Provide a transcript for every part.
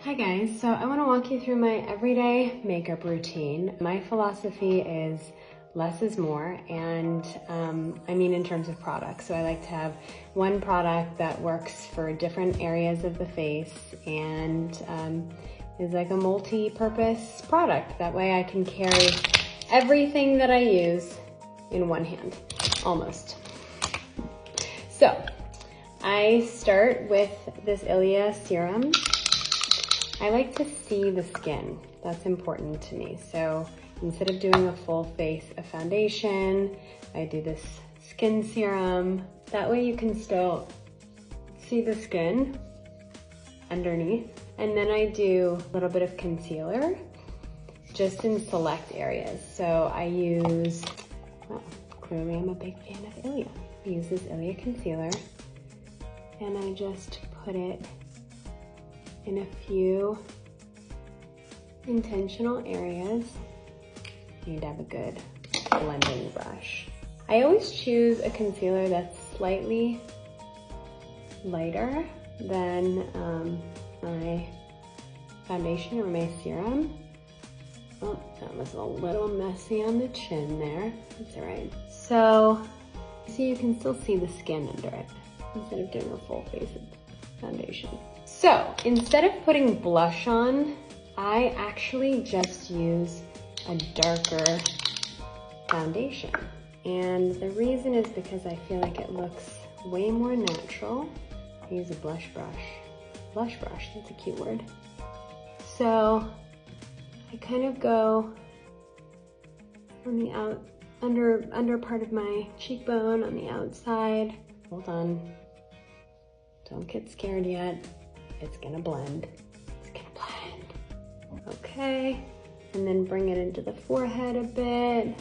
Hi guys, so I want to walk you through my everyday makeup routine. My philosophy is less is more, and I mean in terms of products. So I like to have one product that works for different areas of the face and is like a multi-purpose product. That way I can carry everything that I use in one hand, almost. So I start with this Ilia serum. I like to see the skin. That's important to me. So instead of doing a full face of foundation, I do this skin serum. That way you can still see the skin underneath. And then I do a little bit of concealer just in select areas. So I use, well, clearly I'm a big fan of Ilia. I use this Ilia concealer and I just put it in a few intentional areas. You need to have a good blending brush. I always choose a concealer that's slightly lighter than my foundation or my serum. Oh, that was a little messy on the chin there. That's all right. So you can still see the skin under it instead of doing a full face of foundation. So instead of putting blush on, I actually just use a darker foundation. And the reason is because I feel like it looks way more natural. I use a blush brush. Blush brush, that's a cute word. So I kind of go on the under part of my cheekbone on the outside. Hold on, don't get scared yet. It's gonna blend, it's gonna blend. Okay, and then bring it into the forehead a bit.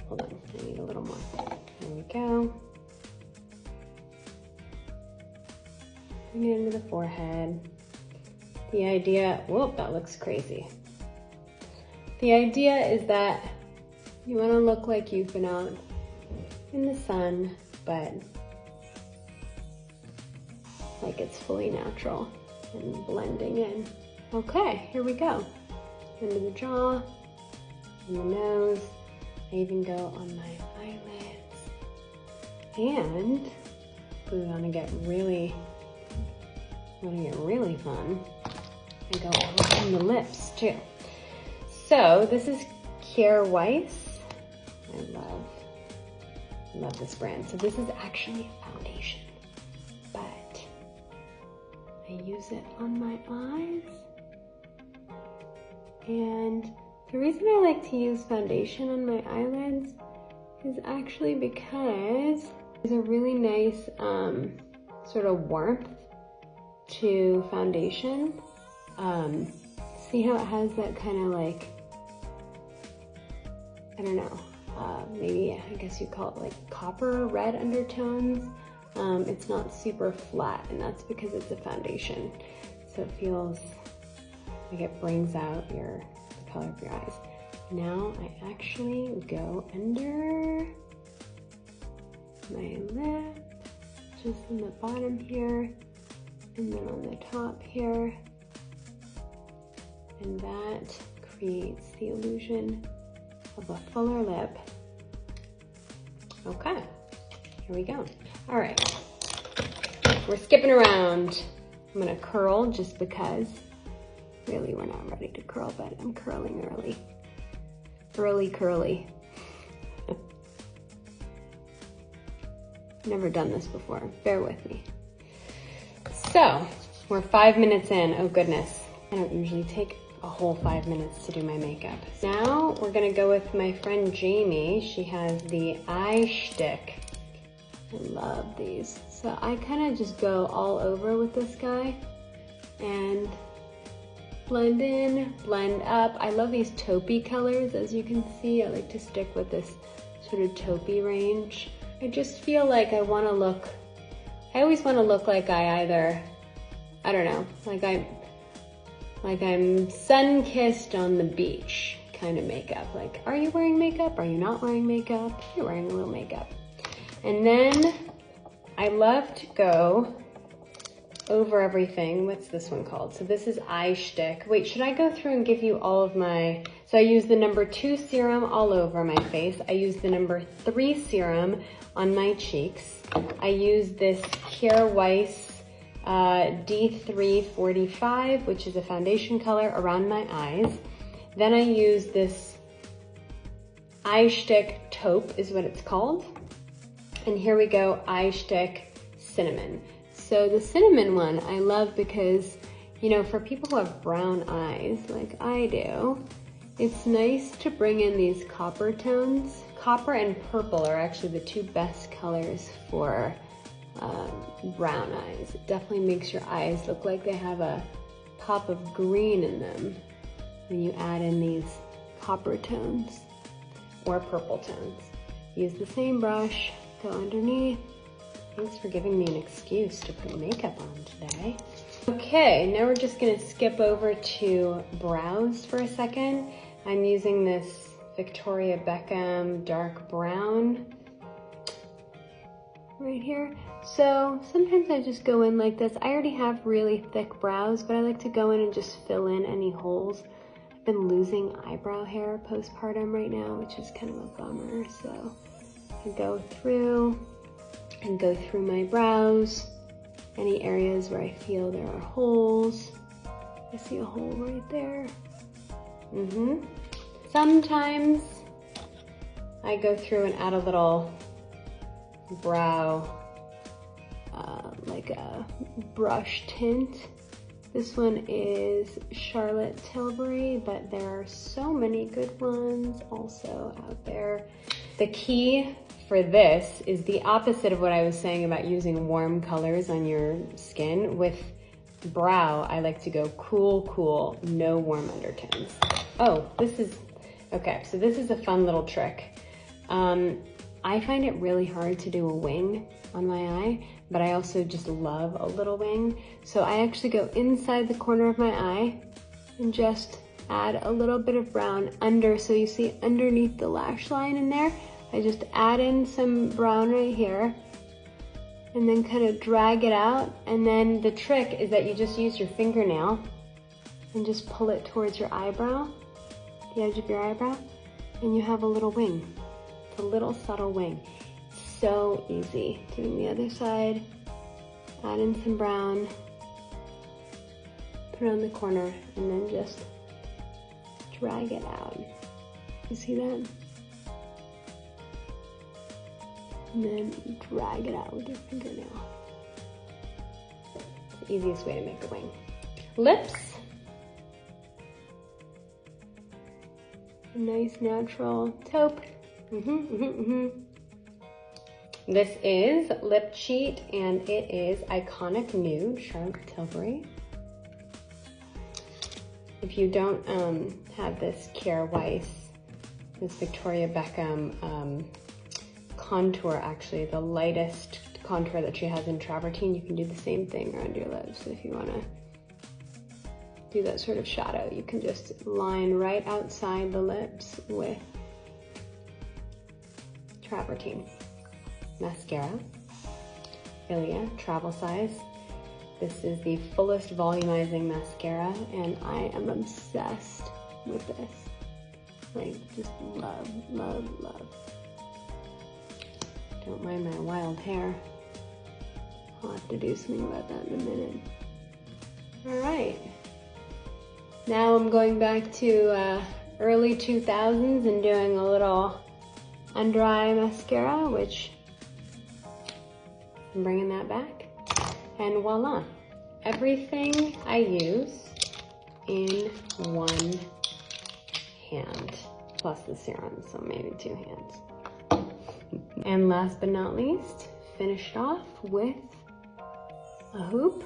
Hold on, I need a little more. There we go. Bring it into the forehead. The idea, whoop, that looks crazy. The idea is that you wanna look like you've been out in the sun, but like it's fully natural and blending in. Okay, here we go. Into the jaw, and the nose. I even go on my eyelids. And we want to get really fun. I go on the lips too. So this is Kier Weiss. I love this brand. So this is actually a foundation, but I use it on my eyes. And the reason I like to use foundation on my eyelids is actually because there's a really nice sort of warmth to foundation. See how it has that kind of like, I don't know, maybe I guess you call it like copper red undertones. It's not super flat, and that's because it's a foundation. So it feels like it brings out the color of your eyes. Now I actually go under my lip, just on the bottom here, and then on the top here. And that creates the illusion of a fuller lip. Okay, here we go. All right, we're skipping around. I'm gonna curl just because. Really, we're not ready to curl, but I'm curling early. Early curly. Never done this before, bear with me. So, we're 5 minutes in, oh goodness. I don't usually take a whole 5 minutes to do my makeup. Now, we're gonna go with my friend Jamie. She has the eye shtick. I love these. So I kind of just go all over with this guy and blend in, blend up. I love these taupey colors, as you can see. I like to stick with this sort of taupey range. I just feel like I always want to look like I either, I don't know, like I'm sun-kissed on the beach kind of makeup. Like, are you wearing makeup? Are you not wearing makeup? You're wearing a little makeup. And then I love to go over everything. What's this one called? So this is eye shtick. Wait, should I go through and give you all of my, so I use the number 2 serum all over my face. I use the number 3 serum on my cheeks. I use this Kjaer Weis D345, which is a foundation color around my eyes. Then I use this eye shtick taupe is what it's called. And here we go, eye shtick cinnamon. So the cinnamon one I love because, you know, for people who have brown eyes like I do, it's nice to bring in these copper tones. Copper and purple are actually the 2 best colors for brown eyes. It definitely makes your eyes look like they have a pop of green in them when you add in these copper tones or purple tones. Use the same brush, go underneath. Thanks for giving me an excuse to put makeup on today. Okay, now we're just gonna skip over to brows for a second. I'm using this Victoria Beckham dark brown right here. So sometimes I just go in like this. I already have really thick brows, but I like to go in and just fill in any holes. I've been losing eyebrow hair postpartum right now, which is kind of a bummer. So I go through and go through my brows, any areas where I feel there are holes. I see a hole right there. Sometimes I go through and add a little brow, like a brush tint. This one is Charlotte Tilbury, but there are so many good ones also out there. The key for this is the opposite of what I was saying about using warm colors on your skin. With brow, I like to go cool, cool, no warm undertones. Oh, this is, okay, so this is a fun little trick. I find it really hard to do a wing on my eye, but I also just love a little wing. So I actually go inside the corner of my eye and just add a little bit of brown under, so you see underneath the lash line in there, I just add in some brown right here and then kind of drag it out. And then the trick is that you just use your fingernail and just pull it towards your eyebrow, the edge of your eyebrow, and you have a little wing. It's a little subtle wing. So easy. Doing the other side, add in some brown, put it on the corner, and then just drag it out. You see that? And then drag it out with your fingernail. It's the easiest way to make a wing. Lips. A nice natural taupe. This is Lip Cheat, and it is Iconic Nude, Charlotte Tilbury. If you don't have this Kjaer Weis, this Victoria Beckham contour, actually the lightest contour that she has in travertine, you can do the same thing around your lips. If you want to do that sort of shadow, you can just line right outside the lips with travertine. Mascara, Ilia, travel size. This is the fullest volumizing mascara, and I am obsessed with this. Like, just love, love, love. Don't mind my wild hair. I'll have to do something about that in a minute. All right. Now I'm going back to early 2000s and doing a little under eye mascara, which I'm bringing that back. And voila, everything I use in one hand, plus the serum, so maybe 2 hands. And last but not least, finished off with a hoop.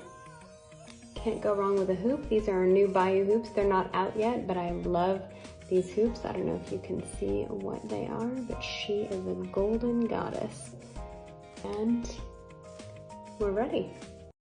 Can't go wrong with a hoop. These are our new Bayou hoops. They're not out yet, but I love these hoops. I don't know if you can see what they are, but she is a golden goddess. And we're ready.